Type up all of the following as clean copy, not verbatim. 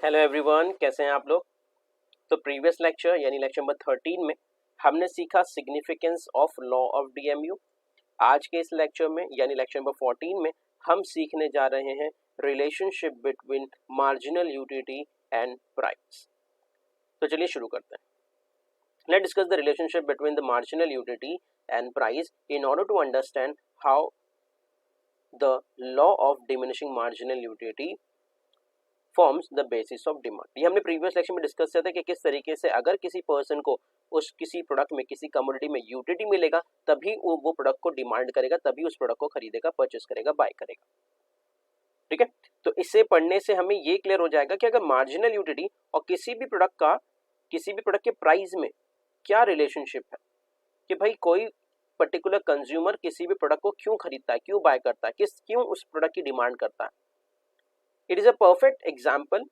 Hello everyone, कैसे हैं आप लोग। तो प्रीवियस लेक्चर यानी लेक्चर नंबर 13 में हमने सीखा significance of law of DMU. आज के इस लेक्चर में यानी लेक्चर नंबर 14 में हम सीखने जा रहे हैं relationship between marginal utility and price. तो चलिए शुरू करते हैं। Let's discuss the relationship between the marginal utility and price in order to understand how the law of diminishing marginal utility forms the basis of demand. ये हमने previous lecture में discuss किया था कि किस तरीके से अगर किसी पर्सन को उस किसी प्रोडक्ट में किसी कमोडिटी में यूटिलिटी मिलेगा तभी वो प्रोडक्ट को डिमांड करेगा, तभी उस प्रोडक्ट को खरीदेगा, परचेस करेगा, बाय करेगा। ठीक है, तो इसे पढ़ने से हमें ये क्लियर हो जाएगा कि अगर मार्जिनल यूटिलिटी और किसी भी प्रोडक्ट के प्राइस में क्या रिलेशनशिप है, कि भाई कोई पर्टिकुलर कंज्यूमर किसी भी प्रोडक्ट को क्यों खरीदता है, क्यों बाय करता है, क्यों उस प्रोडक्ट की डिमांड करता है। It is a perfect example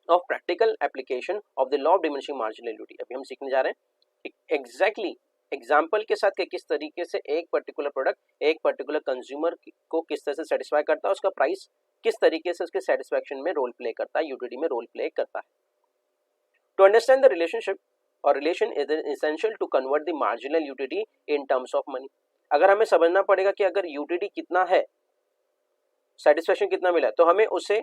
of practical application of the law of diminishing marginal utility। अभी हम सीखने जा रहे हैं एग्जैक्टली एग्जाम्पल के साथ कि किस तरीके से एक पर्टिकुलर प्रोडक्ट एक पर्टिकुलर कंज्यूमर को किस तरह से सेटिस्फाई करता है, उसका प्राइस किस तरीके से उसके सेटिस्फैक्शन में रोल प्ले करता है, यूटिलिटी में रोल प्ले करता है। टू अंडरस्टैंड द रिलेशनशिप और relation is essential to convert the marginal utility in terms of money. अगर हमें समझना पड़ेगा कि अगर यूटिलिटी कितना है, सेटिस्फैक्शन कितना मिला है, तो हमें उसे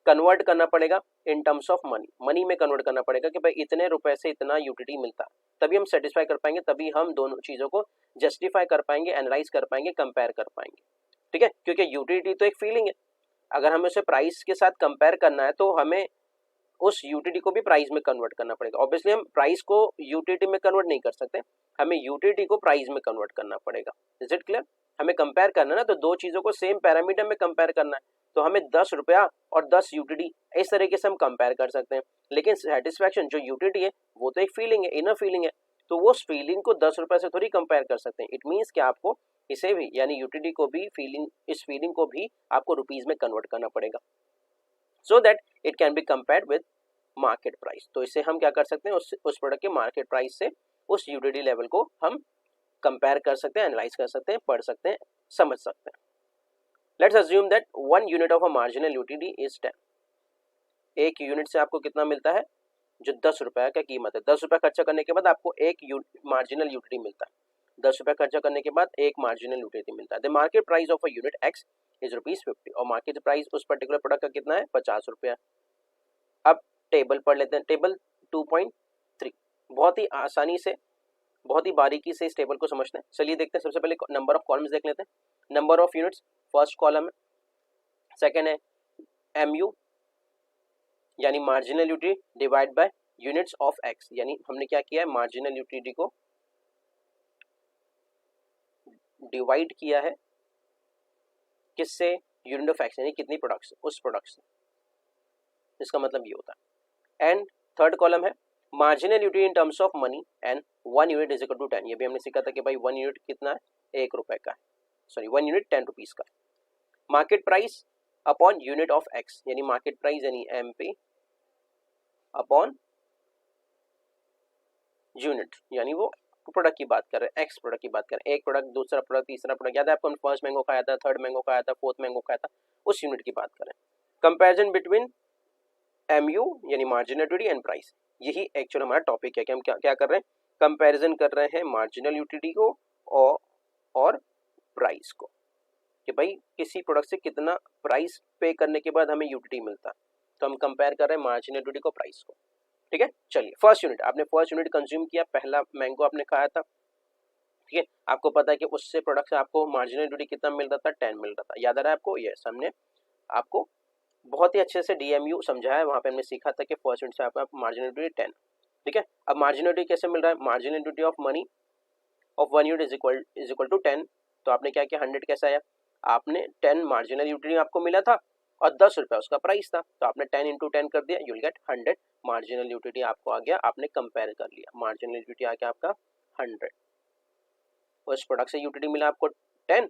कन्वर्ट करना पड़ेगा इन टर्म्स ऑफ मनी में कन्वर्ट करना पड़ेगा कि भाई इतने रुपए से इतना यूटिलिटी मिलता है, तभी हम सेटिस्फाई कर पाएंगे, तभी हम दोनों चीज़ों को जस्टिफाई कर पाएंगे, एनालाइज कर पाएंगे, कंपेयर कर पाएंगे। ठीक है, क्योंकि यूटिलिटी तो एक फीलिंग है। अगर हमें उसे प्राइस के साथ कंपेयर करना है तो हमें उस यूटिलिटी को भी प्राइस में कन्वर्ट करना पड़ेगा। ऑब्वियसली हम प्राइस को यूटिलिटी में कन्वर्ट नहीं कर सकते, हमें यूटिलिटी को प्राइस में कन्वर्ट करना पड़ेगा। Is it clear? हमें कंपेयर करना ना, तो दो चीज़ों को सेम पैरामीटर में कंपेयर करना है, तो हमें 10 रुपया और 10 यूटिलिटी इस तरीके से हम कंपेयर कर सकते हैं। लेकिन सेटिस्फैक्शन जो यूटिलिटी है वो तो एक फीलिंग है, इनर फीलिंग है, तो वो उस फीलिंग को 10 रुपये से थोड़ी कंपेयर कर सकते हैं। इट मीन्स कि आपको इसे भी यानी यूटिलिटी को भी इस फीलिंग को भी आपको रुपीज में कन्वर्ट करना पड़ेगा, so that it can be compared with market price. तो इससे हम क्या कर सकते हैं, उस प्रोडक्ट के मार्केट प्राइस से उस यूटिलिटी लेवल को हम कंपेयर कर सकते हैं, एनालाइज कर सकते हैं, पढ़ सकते हैं, समझ सकते हैं। Let's assume that 1 unit of a marginal utility is 10। एक यूनिट से आपको कितना मिलता है, जो 10 रुपए का कीमत है। 10 रुपए खर्चा करने के बाद आपको एक मार्जिनल यूटिलिटी मिलता है। 10 रुपए खर्चा करने के बाद एक मार्जिनल यूटिलिटी मिलता है। The market price of a unit x is ₹50 और मार्केट प्राइस उस पर्टिकुलर प्रोडक्ट का कितना है, 50 रुपया। अब टेबल पढ़ लेते हैं, टेबल 2.3। बहुत ही आसानी से, बहुत ही बारीकी से इस टेबल को समझते हैं। चलिए देखते हैं। सबसे पहले नंबर ऑफ कॉलम्स देख लेते हैं। Number of units first column है, सेकेंड है एमयू यानी marginal utility divide by units of x, यानी हमने क्या किया है, मार्जिनल यूटिलिटी को डिवाइड किया है किससे, यूनिट ऑफ एक्स यानी कितनी प्रोडक्ट्स, उस प्रोडक्ट से। इसका मतलब ये होता है। एंड थर्ड कॉलम है marginal utility in terms of money and 1 unit is equal to 10। ये भी हमने सीखा था कि भाई 1 यूनिट कितना है, 1 रुपए का है, सॉरी 1 यूनिट 10 रुपीज का है। Market price upon unit of x यानी मार्केट प्राइस यानी एम पे अपॉन यूनिट, यानी वो प्रोडक्ट की बात कर रहे हैं, एक्स प्रोडक्ट की बात कर रहे हैं। एक प्रोडक्ट, दूसरा प्रोडक्ट, तीसरा प्रोडक्ट, याद है आपको फर्स्ट मैंगो खाया था, थर्ड मैंगो खाया था, फोर्थ मैंगो खाया था, उस यूनिट की बात करें। कंपैरिजन बिटवीन एमयू यानी मार्जिनल यूटिलिटी एंड प्राइस, यही एक्चुअल हमारा टॉपिक है कि हम क्या कर रहे हैं, कंपैरिजन कर रहे हैं मार्जिनल यूटिलिटी को और प्राइस को, कि भाई किसी प्रोडक्ट से कितना प्राइस पे करने के बाद हमें यूटिलिटी मिलता है, तो हम कंपेयर कर रहे हैं मार्जिनल यूटिलिटी को प्राइस को। ठीक है, चलिए फर्स्ट यूनिट, आपने फर्स्ट यूनिट कंज्यूम किया, पहला मैंगो आपने खाया था। ठीक है, आपको पता है कि उससे प्रोडक्ट से आपको मार्जिनल यूटिलिटी कितना मिल रहा था, 10 मिल रहा था। याद आ रहा है आपको? यस, हमने आपको बहुत ही अच्छे से डीएमयू समझाया है, वहाँ पे हमने सीखा था कि फर्स्ट यूनिट से आपका मार्जिनल यूटिलिटी 10। ठीक है, अब मार्जिनल यूटिलिटी कैसे मिल रहा है, marginal utility of money of 1 unit is equal to 10। तो आपने क्या किया, 100 कैसे आया, आपने 10 मार्जिनल यूटिलिटी आपको मिला था और 10 रुपया उसका प्राइस था, तो आपने 10 इंटू 10 कर दिया, you will get 100 marginal utility आपको आ गया। आपने कंपेयर कर लिया, मार्जिनल यूटिलिटी आ गया आपका 100। उस प्रोडक्ट से यूटिलिटी मिला आपको 10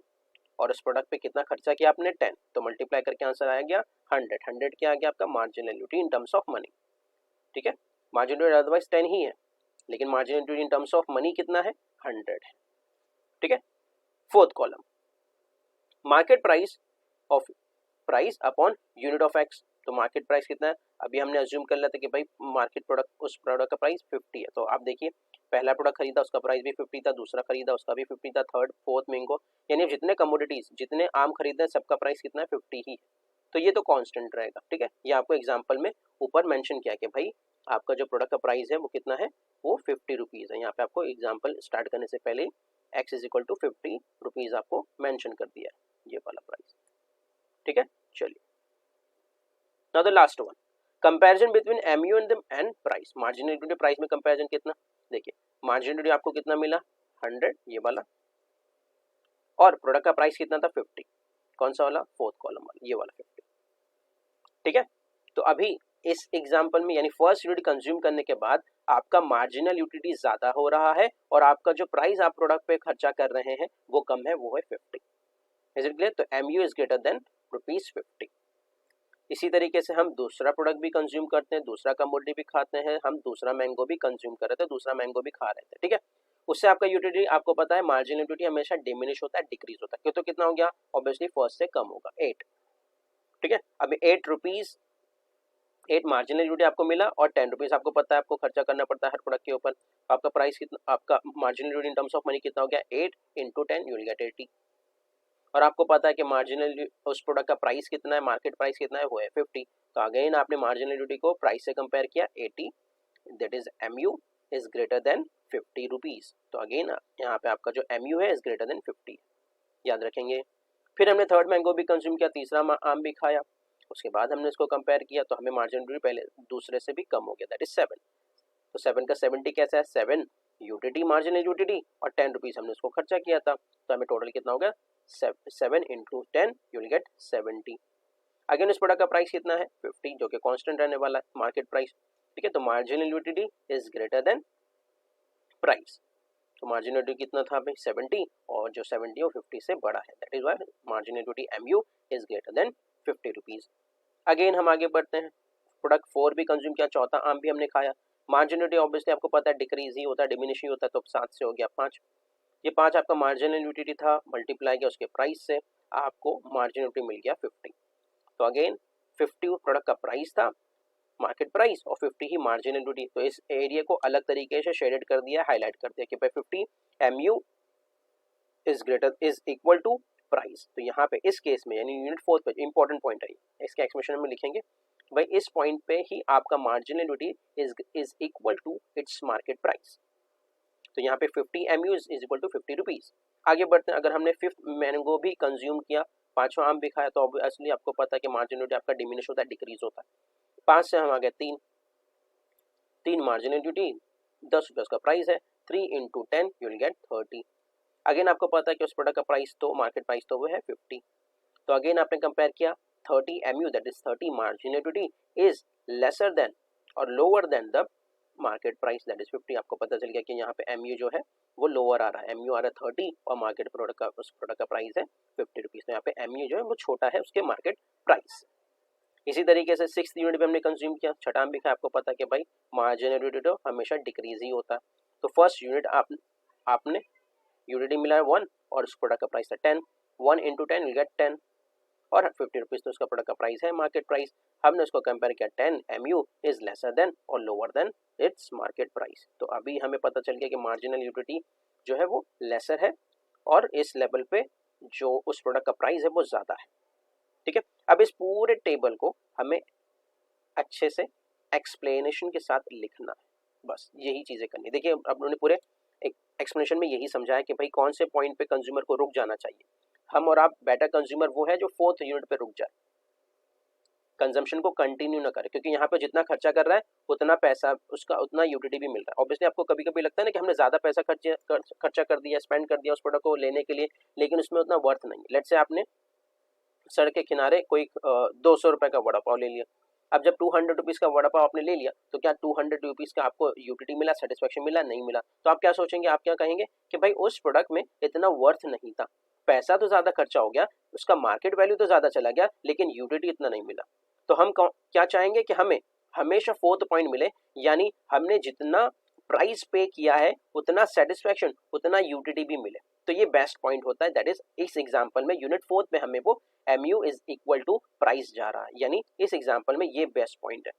और उस प्रोडक्ट पे कितना खर्चा किया आपने, 10, तो मल्टीप्लाई करके आंसर आ गया 100। 100 क्या आ गया आपका, marginal utility in terms of money. ठीक है, मार्जिनल यूटिलिटी अदरवाइज 10 ही है, लेकिन marginal utility in terms of money कितना है, 100 है। ठीक है, fourth column market price of price upon unit of x. तो मार्केट प्राइस कितना है, अभी हमने अज्यूम कर लिया था कि भाई मार्केट प्रोडक्ट, उस प्रोडक्ट का प्राइस 50 है, तो आप देखिए पहला प्रोडक्ट खरीदा उसका प्राइस भी 50 था, दूसरा खरीदा उसका भी 50 था, थर्ड फोर्थ मैंगो, यानी जितने कमोडिटीज, जितने आम खरीदे सबका प्राइस कितना है 50 ही। तो ये तो कांस्टेंट रहेगा, ठीक है। ये आपको एग्जांपल में ऊपर मेंशन किया कि भाई आपका जो प्रोडक्ट का प्राइस है वो कितना है, वो 50 रुपीज़ है। यहाँ पे आपको एग्जांपल स्टार्ट करने से पहले x is equal to 50 rupees आपको मेंशन कर दिया है, ये वाला प्राइस, ठीक है। चलिए now the last one, comparison between MU and price. Marginal utility price में कंपैरिजन कितना, देखिए मार्जिनल यूटिलिटी आपको कितना मिला 100, ये वाला, और प्रोडक्ट का प्राइस कितना था 50, कौन सा वाला, फोर्थ कॉलम वाला, ये वाला 50, ठीक है। तो अभी इस एग्जांपल में यानी फर्स्ट यूनिट कंज्यूम करने के बाद आपका मार्जिनल यूटिलिटी ज्यादा हो रहा है और आपका जो प्राइस आप प्रोडक्ट पे खर्चा कर रहे हैं वो कम है, वो है 50। Is it clear? तो एमयू इज ग्रेटर देन ₹50। इसी तरीके से हम दूसरा प्रोडक्ट भी कंज्यूम करते हैं, दूसरा कमोडिटी भी खाते हैं, हम दूसरा मैंगो भी कंज्यूम कर रहे थे, दूसरा मैंगो भी खा रहे थे, ठीक है। उससे आपका यूटिलिटी आपको पता है मार्जिनल यूटिलिटी हमेशा डिमिनिश होता है, डिक्रीज होता है, क्यों, तो कितना हो गया, ऑब्वियसली फर्स्ट से कम होगा 8, ठीक है। अभी 8 रुपीज 8 मार्जिनल यूटिलिटी आपको मिला और 10 रुपीज आपको पता है आपको खर्चा करना पड़ता है हर प्रोडक्ट के ऊपर, आपका प्राइस कितना, आपका marginal utility in terms of money कितना हो गया, 8 इंटू 10 यू विल गेट 80, और आपको पता है कि मार्जिनल उस प्रोडक्ट का प्राइस कितना है, मार्केट प्राइस कितना है, वो है 50। तो अगेन आपने मार्जिनल यूटिलिटी को प्राइस से कंपेयर किया 80, that is MU is greater than 50 rupees. तो अगेन यहाँ पे आपका जो एमयू है इज ग्रेटर देन 50, याद रखेंगे। फिर हमने थर्ड मैंगो भी कंज्यूम किया, तीसरा आम भी खाया, उसके बाद हमने इसको कंपेयर किया तो हमें मार्जिनल यूटिलिटी पहले दूसरे से भी कम हो गया, दैट इज 7। तो 7 का 70 कैसा है, 7 यूटिलिटी मार्जिनल यूटिलिटी और 10 रुपीज हमने इसको खर्चा किया था, तो हमें टोटल कितना हो गया, 7 into 10 you will get 70। Again इस प्रोडक्ट का प्राइस कितना है 50, जो कि कांस्टेंट रहने वाला है मार्केट प्राइस, ठीक है। तो marginal utility is greater than price, तो मार्जिनल यूटिलिटी कितना था भाई 70, और जो 70 वो 50 से बड़ा है, that is why marginal utility MU is greater than 50 rupees. Again हम आगे बढ़ते हैं, प्रोडक्ट 4 भी कंज्यूम किया, चौथा आम भी हमने खाया, मार्जिनल यूटिलिटी ऑब्वियसली आपको पता है डिक्रीज ही होता है, डिमिनिश ही होता है, तो 7 से हो गया 5, ये 5 आपका मार्जिनल यूटिलिटी था, मल्टीप्लाई किया उसके प्राइस से, आपको मार्जिनल यूटिलिटी मिल गया 50। तो अगेन 50 प्रोडक्ट का प्राइस था, मार्केट प्राइस, और 50 ही मार्जिनल यूटिलिटी। तो इस एरिया को अलग तरीके से शेडेड कर दिया, हाईलाइट कर दिया कि भाई 50 MU is equal to price. तो यहाँ पे इस केस में यानी यूनिट 4 पे इंपॉर्टेंट पॉइंट है, इसके एक्सप्लेनेशन में लिखेंगे भाई इस पॉइंट पे ही आपका marginal utility is equal to its market price. तो यहाँ पे 50 MU is equal to 50 rupees. आगे बढ़ते हैं, अगर हमने 5th मैंगो भी कंज्यूम किया, 5वां आम भी खाया, तो ऑब्वियसली आपको पता है कि मार्जिनल यूटिलिटी आपका डिमिनिश होता है, डिक्रीज होता है। 5 से हम आ गए 3 मार्जिनल यूटिलिटी, 10 रुपये उसका प्राइस है, 3 into 10 you will get 30। Again आपको पता है कि उस प्रोडक्ट का प्राइस तो मार्केट प्राइस तो वो है 50। तो अगेन आपने कंपेयर किया 30 MU that is 30 marginal utility is lesser than और lower than the market price that is 50। आपको पता चल गया कि यहाँ पे एमयू जो है वो लोअर आ रहा है, एमयू आ रहा है 30 और मार्केट प्रोडक्ट का उस प्रोडक्ट का प्राइस है 50 रुपीज। तो यहाँ पे एमयू जो है वो छोटा है उसके मार्केट प्राइस। इसी तरीके से 6th यूनिट भी हमने कंज्यूम किया, छठा भी खाया, आपको पता है कि भाई मार्जिनल यूटिलिटी हमेशा डिक्रीज ही होता है। तो फर्स्ट यूनिट आपने यूटिलिटी मिला है 1 और उस प्रोडक्ट का प्राइस है 10, 1 इंटू 10 विल गेट 10 और 50 रुपीज तो उसका प्रोडक्ट का प्राइस है मार्केट प्राइस। हमने उसको कंपेयर किया 10 एमयू इज लेसर देन और lower then it's market price. तो अभी हमें पता चल गया कि मार्जिनल यूटिलिटी जो है वो लेसर है और इस लेवल पे जो उस प्रोडक्ट का प्राइस है वो ज़्यादा है, ठीक है। अब इस पूरे टेबल को हमें अच्छे से एक्सप्लेनेशन के साथ लिखना है, बस यही चीज़ें करनी। देखिए अब उन्होंने पूरे एक एक्सप्लेनेशन में यही समझाया कि भाई कौन से पॉइंट पे कंज्यूमर को रुक जाना चाहिए। हम और आप बेटर कंज्यूमर वो है जो 4th यूनिट पे रुक जाए, कंजम्पशन को कंटिन्यू ना करे, क्योंकि यहाँ पे जितना खर्चा कर रहा है उतना पैसा उसका उतना यूटिलिटी भी मिल रहा है। ऑब्वियसली आपको कभी कभी लगता है ना कि हमने ज़्यादा पैसा खर्चा कर दिया, स्पेंड कर दिया उस प्रोडक्ट को लेने के लिए, लेकिन उसमें उतना वर्थ नहीं। लेट्स से आपने सड़क के किनारे कोई 200 रुपये का वड़ा पाव ले लिया, अब जब 200 रुपीज़ का वड़ा पाव आपने ले लिया तो क्या 200 रुपीज़ का आपको यूटिलिटी मिला, सेटिस्फेक्शन मिला, नहीं मिला। तो आप क्या सोचेंगे, आप क्या कहेंगे कि भाई उस प्रोडक्ट में इतना वर्थ नहीं था, पैसा तो ज़्यादा खर्चा हो गया, उसका मार्केट वैल्यू तो ज़्यादा चला गया, लेकिन यूटिलिटी इतना नहीं मिला। तो हम क्या चाहेंगे कि हमें हमेशा 4th पॉइंट मिले, यानी हमने जितना प्राइस पे किया है उतना सेटिस्फेक्शन उतना यूटिलिटी भी मिले। तो ये बेस्ट पॉइंट होता है, दैट इज इस एग्जांपल में यूनिट 4th में हमें वो MU is equal to price जा रहा है, यानी इस एग्जांपल में ये बेस्ट पॉइंट है।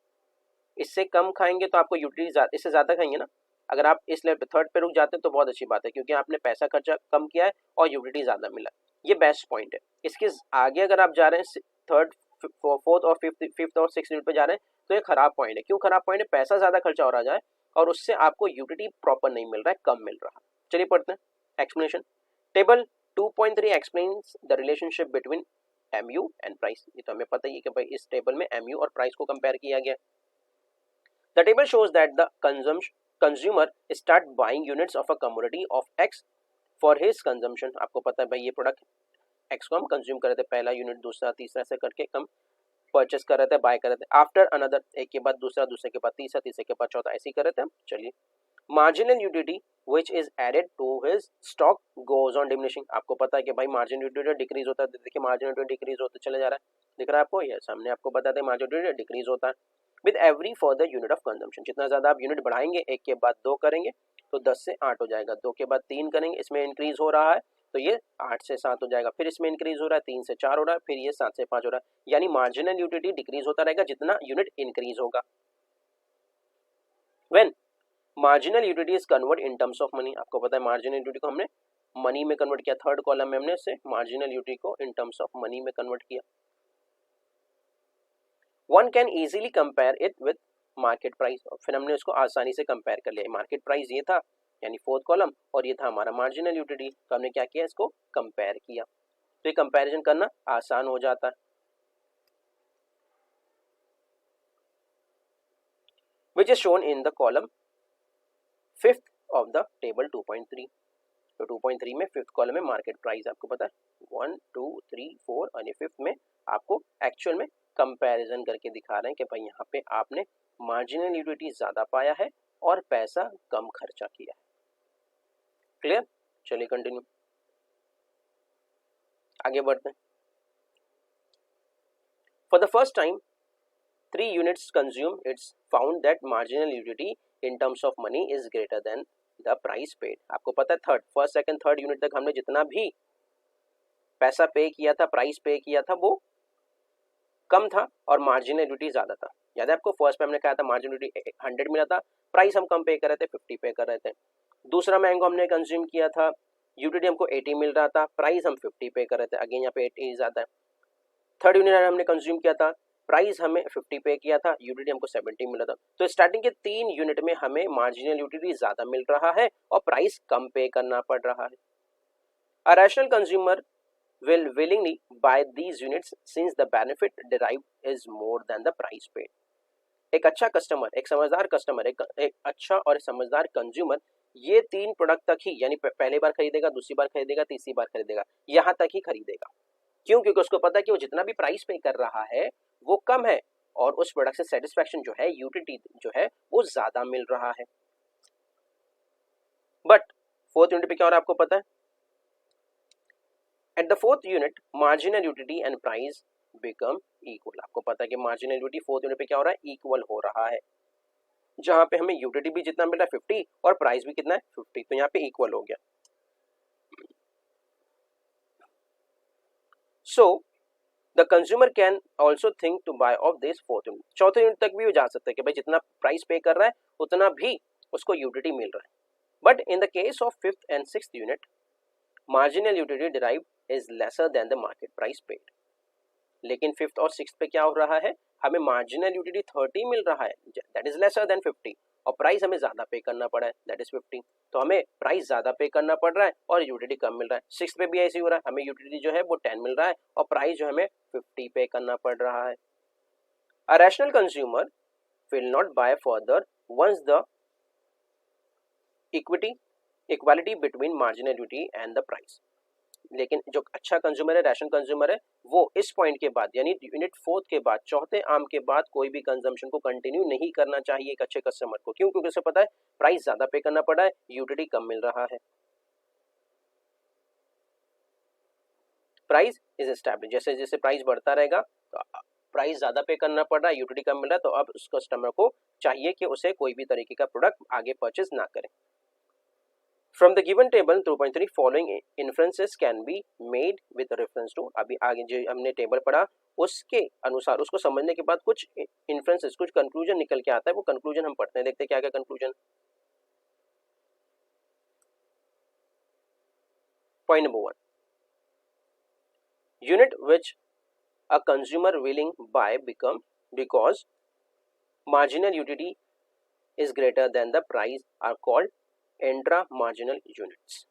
इससे कम खाएंगे तो आपको यूटिलिटी इससे ज़्यादा खाएंगे ना। अगर आप इस लेवल पे थर्ड पे रुक जाते हैं तो बहुत अच्छी बात है, क्योंकि आपने पैसा खर्चा कम किया है और यूटिलिटी ज़्यादा मिला। ये बेस्ट पॉइंट है। इसके आगे अगर आप जा रहे हैं थर्ड फोर्थ और फिफ्थ और सिक्स यूनिट पे जा रहे हैं तो ये खराब पॉइंट है। क्यों खराब पॉइंट है? पैसा ज़्यादा खर्चा हो रहा जाए और उससे आपको यूटिलिटी प्रॉपर नहीं मिल रहा है, कम मिल रहा है। चलिए पढ़ते हैं explanation. Table 2.3 explains the relationship between MU and price. ये तो हमें पता ही है कि भाई इस टेबल में MU और प्राइस को कंपेयर किया गया। The table shows that the consumer start buying units of a commodity of X for his consumption. आपको पता है भाई ये प्रोडक्ट X को हम कंज्यूम कर रहे थे, पहला यूनिट दूसरा तीसरा से करके हम परचेस कर रहे थे, बाय कर रहे थे। आफ्टर अनदर, एक के बाद दूसरा, दूसरे के बाद तीसरा, तीसरे के बाद चौथा, ऐसे ही कर रहे थे हम। चलिए, marginal utility which is added to his stock goes on diminishing. आपको पता है कि भाई मार्जिनल यूटिलिटी डिक्रीज होता है। देखिए मार्जिनल यूटिलिटी डिक्रीज होते चले जा रहा है, दिख रहा है आपको? ये सामने आपको बताते हैं मार्जिनल यूटिलिटी डिक्रीज होता है with every further unit of consumption. जितना ज्यादा आप यूनिट बढ़ाएंगे, एक के बाद दो करेंगे तो 10 से 8 हो जाएगा, दो के बाद 3 करेंगे, इसमें इंक्रीज हो रहा है तो ये 8 से 7 हो जाएगा, फिर इसमें इंक्रीज हो रहा है 3 से 4 हो रहा है, फिर ये 7 से 5 हो रहा है। यानी मार्जिनल यूटिलिटी डिक्रीज होता रहेगा जितना यूनिट इंक्रीज होगा। When marginal utility is convert in terms of money. आपको पता है मार्जिनल यूटिलिटी को हमने मनी में कन्वर्ट किया, थर्ड कॉलम में हमने इससे मार्जिनल यूटिलिटी को इन टर्म्स ऑफ मनी में कन्वर्ट किया। One can easily compare it with market price. फिर हमने उसको आसानी से कंपेयर कर लिया। मार्केट प्राइस ये था यानी फोर्थ कॉलम, और ये था हमारा मार्जिनल यूटिलिटी, तो हमने क्या किया, इसको कंपेयर किया। तो ये कंपैरिजन करना आसान हो जाता है। Which is shown in the column fifth of the table 2.3। तो 2.3 में फिफ्थ कॉलम में मार्केट प्राइस आपको पता है 1 2 3 4 और ये फिफ्थ में आपको एक्चुअल में कंपैरिजन करके दिखा रहे हैं कि भाई यहाँ पे आपने मार्जिनल यूटिलिटी ज्यादा पाया है और पैसा कम खर्चा किया है। क्लियर? चलिए कंटिन्यू, आगे बढ़ते हैं। For the first time 3 units consumed, it's found that marginal utility in terms of money is greater than the price paid। आपको पता है फर्स्ट सेकंड थर्ड यूनिट तक हमने जितना भी पैसा पे किया था, प्राइस पे किया था, वो कम था और मार्जिनल यूटिलिटी ज्यादा था। याद है आपको? फर्स्ट पे हमने कहा था मार्जिनल यूटिलिटी 100 मिला था, प्राइस हम कम पे कर रहे थे, 50 पे कर रहे थे। दूसरा मैंगो हमने कंज्यूम किया था, यूटिलिटी हमको 80 मिल रहा था, प्राइस हम 50 पे कर रहे थे, अगेन यहाँ पे 80 ज्यादा है। थर्ड यूनिट हमने कंज्यूम किया था, प्राइस हमें 50 पे किया था, यूटिलिटी हमको 70 मिला था। तो स्टार्टिंग के 3 यूनिट में हमें मार्जिनल यूटिलिटी ज्यादा मिल रहा है और प्राइस कम पे करना पड़ रहा है। A rational consumer will willingly buy these units since the benefit derived is more than the price paid। एक अच्छा कस्टमर, एक समझदार कस्टमर, एक अच्छा और समझदार कंज्यूमर ये 3 प्रोडक्ट तक ही, यानी पहले बार खरीदेगा, दूसरी बार खरीदेगा, तीसरी बार खरीदेगा, यहाँ तक ही खरीदेगा। क्यों? क्योंकि उसको पता है कि वो जितना भी प्राइस पे कर रहा है वो कम है और उस प्रोडक्ट से सेटिस्फैक्शन जो है, यूटिलिटी जो है, वो ज्यादा मिल रहा है। बट फोर्थ यूनिट पे क्या हो रहा है आपको पता है? At the fourth unit marginal utility and price become equal. आपको पता है कि मार्जिनल यूटिलिटी फोर्थ यूनिट पे क्या हो रहा है? इक्वल हो रहा है, जहां पे हमें यूटिलिटी भी जितना मिल रहा है 50 और प्राइस भी कितना है 50, तो यहाँ पे इक्वल हो गया। So the consumer can also think to buy of this fourth unit. चौथे यूनिट तक भी वो जा सकता है कि भाई जितना प्राइस पे कर रहा है उतना भी उसको यूटिलिटी मिल रहा है। But in the case of fifth and sixth unit marginal utility derive is lesser then the market price paid. लेकिन फिफ्थ और सिक्स्थ पे क्या हो रहा है? हमें मार्जिनल यूटिलिटी 30 मिल रहा है, दैट इज लेसर देन 50, और प्राइस हमें ज्यादा पे करना पड़ा है, दैट इज 50। तो हमें प्राइस ज्यादा पे करना पड़ रहा है और यूटिलिटी कम मिल रहा है। सिक्स्थ पे भी ऐसे ही हो रहा है, हमें यूटिलिटी जो है वो 10 मिल रहा है और प्राइस जो हमें 50 पे करना पड़ रहा है। A rational consumer will not buy further once the equality between marginal utility and the price. लेकिन जो अच्छा कंज्यूमर है, रैशनल कंज्यूमर है, वो इस पॉइंट के बाद यानी यूनिट फोर्थ के बाद, चौथे आर्म के बाद कोई भी कंजम्पशन को कंटिन्यू नहीं करना चाहिए एक अच्छे कस्टमर को। क्यों? क्योंकि उसे पता है प्राइस ज्यादा पे करना पड़ा है, यूटिलिटी कम मिल रहा है। प्राइस इज एस्टैब्लिश, जैसे जैसे प्राइस बढ़ता रहेगा तो प्राइस ज्यादा पे करना पड़ रहा है, यूटिलिटी कम मिल रहा है, तो अब उस कस्टमर को चाहिए कि उसे कोई भी तरीके का प्रोडक्ट आगे परचेज ना करे। From the given table 2.3 following inferences can be made with reference to। अभी आगे जो हमने टेबल पढ़ा उसके अनुसार उसको समझने के बाद कुछ इन्फ्रेंसेस, कुछ कंक्लूजन निकल के आता है, वो कंक्लूजन हम पढ़ते हैं, देखते हैं क्या क्या conclusion. Point number 1, unit which a consumer willing buy become because marginal utility is greater than the price are called intra marginal units.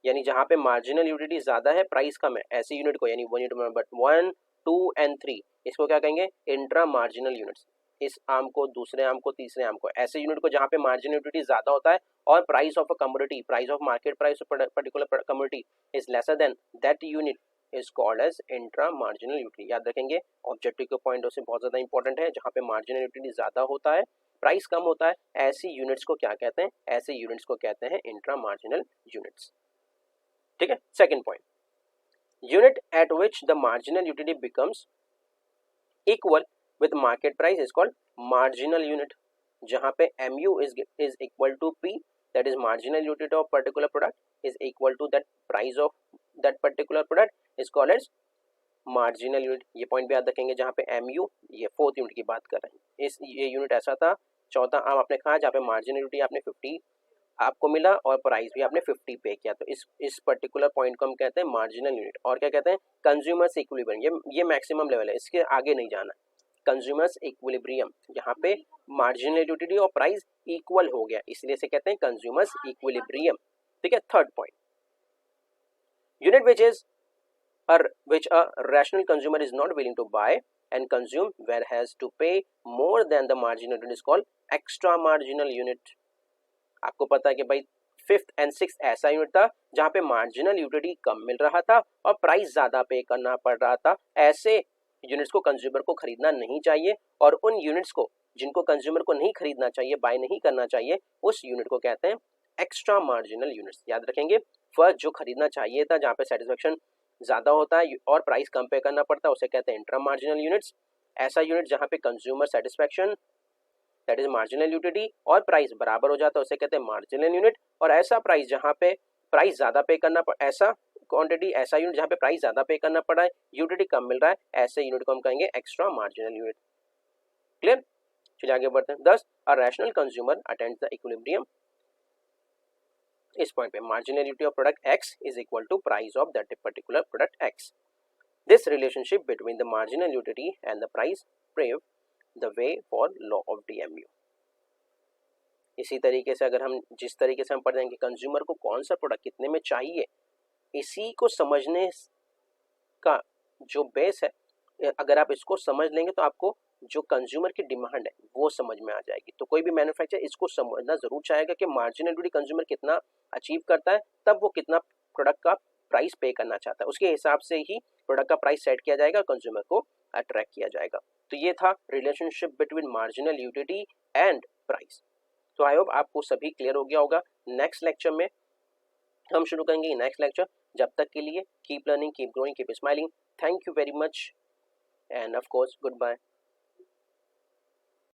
यानी जहां पे मार्जिनल यूटिलिटी ज्यादा है, प्राइस कम है, ऐसे यूनिट को, यानी यूनिट नंबर 1, 2 एंड 3, इसको क्या कहेंगे? Intra marginal units. इस आम को, दूसरे आम को, तीसरे आम को, ऐसे यूनिट को जहां पे मार्जिनल यूटिलिटी ज्यादा होता है और price of a commodity, price of market price of particular commodity is lesser than that unit is called as intra marginal utility. याद रखेंगे, ऑब्जेक्टिव के पॉइंट से बहुत ज्यादा इंपॉर्टेंट है। जहां पे मार्जिनल यूटिलिटी ज्यादा होता है, प्राइस कम होता है, ऐसी यूनिट्स को क्या कहते हैं? ऐसे यूनिट्स को कहते हैं इंट्रा मार्जिनल यूनिट्स। ठीक है। Second point, unit eight which the marginal utility becomes equal with market price is called marginal unit. जहां पे mu is equal to p, that is marginal utility of particular product is equal to that price of that particular product is called as marginal unit. ये point भी याद रखेंगे। जहाँ पे mu, ये fourth unit की बात कर रहे हैं, ये यूनिट ऐसा था, चौथा आम आपने खाया जहाँ पे मार्जिनल यूनिट आपने 50 आपको मिला और प्राइस भी आपने 50 पे किया, तो इस पर्टिकुलर पॉइंट को हम कहते हैं मार्जिनल यूनिट। और क्या कहते हैं? Consumers equilibrium. ये मैक्सिमम लेवल है, इसके आगे नहीं जाना। कंज्यूमर्स इक्विलिब्रियम, यहाँ पे मार्जिनल यूटिलिटी और प्राइस इक्वल हो गया, इसलिए इसे कहते हैं कंज्यूमर्स इक्विलिब्रियम। ठीक है। Third point, unit which a rational consumer is not willing to buy and consume where has to pay more than the marginal unit is called extra marginal unit। आपको पता है कि भाई फिफ्थ एंड सिक्स्थ ऐसा unit था जहां पे marginal utility कम मिल रहा था और प्राइस ज्यादा पे करना पड़ रहा था। ऐसे यूनिट्स को कंज्यूमर को खरीदना नहीं चाहिए, और उन यूनिट्स को जिनको कंज्यूमर को नहीं खरीदना चाहिए, बाय नहीं करना चाहिए, उस यूनिट को कहते हैं एक्स्ट्रा मार्जिनल यूनिट्स। याद रखेंगे, फर्स्ट जो खरीदना चाहिए था, जहाँ पे सेटिस्फेक्शन ज्यादा होता है और प्राइस कम पे करना पड़ता है, उसे कहते हैं इंट्रा मार्जिनल यूनिट्स। ऐसा यूनिट जहाँ पे consumer satisfaction, that is marginal utility, और प्राइस बराबर हो जाता है, उसे कहते हैं मार्जिनल यूनिट। और ऐसा प्राइस जहाँ पे प्राइस ज्यादा पे करना ऐसा क्वांटिटी, ऐसा यूनिट जहाँ पे प्राइस ज्यादा पे करना पड़ा है, यूटिलिटी कम मिल रहा है, ऐसे यूनिट को हम कहेंगे एक्स्ट्रा मार्जिनल यूनिट। क्लियर? चलिए आगे बढ़ते हैं। 10, a rational consumer attends the equilibrium. इस पॉइंट पे marginal utility of product x is equal to price of that particular product x। This relationship between the marginal utility and the price pave the way for law of DMU। इसी तरीके से अगर हम जिस तरीके से हम पढ़ देंगे कंज्यूमर को कौन सा प्रोडक्ट कितने में चाहिए, इसी को समझने का जो बेस है, अगर आप इसको समझ लेंगे तो आपको जो कंज्यूमर की डिमांड है वो समझ में आ जाएगी। तो कोई भी मैन्युफैक्चरर इसको समझना जरूर चाहेगा कि मार्जिनल यूटिलिटी कंज्यूमर कितना अचीव करता है, तब वो कितना प्रोडक्ट का प्राइस पे करना चाहता है, उसके हिसाब से ही प्रोडक्ट का प्राइस सेट किया जाएगा, कंज्यूमर को अट्रैक्ट किया जाएगा। तो ये था relationship between marginal utility and price. तो आई होप आपको सभी क्लियर हो गया होगा। नेक्स्ट लेक्चर में हम शुरू करेंगे नेक्स्ट लेक्चर। जब तक के लिए keep learning, keep growing, keep smiling. Thank you very much and of course good bye.